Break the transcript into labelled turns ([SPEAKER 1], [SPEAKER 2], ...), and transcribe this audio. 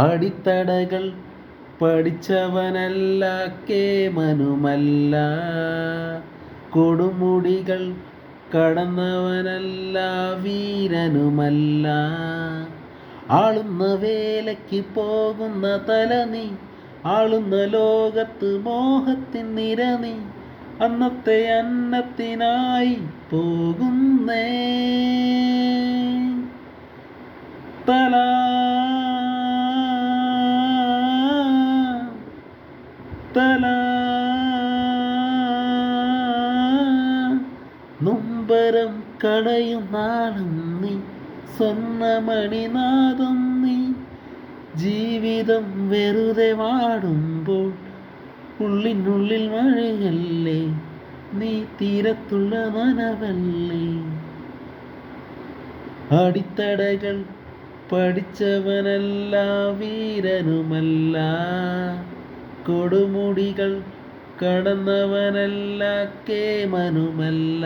[SPEAKER 1] അടിത്തടകൾ പഠിച്ചവനല്ല കേമനുമല്ല, കൊടുമുടികൾ കടന്നവനല്ല വീരനുമല്ല. ആളുന്ന വേലയ്ക്ക് പോകുന്ന തല നീ, ആളുന്ന ലോകത്ത് മോഹത്തിൻ നിര നീ, അന്നത്തെ അന്നത്തിനായി പോകുന്നേ തല. നൊമ്പരം കളയും നാളും നീ, സ്വർണ്ണമണിനാദം നീ. ജീവിതം വെറുതെ വാടുമ്പോൾ ഉള്ളിനുള്ളിൽ മഴയല്ലേ, നീ തീരത്തുള്ള നനവല്ലേ. അടിത്തടകൾ പഠിച്ചവനല്ല വീരനുമല്ല, കൊടുമുടികൾ കടന്നവനല്ല കേമനുമല്ല.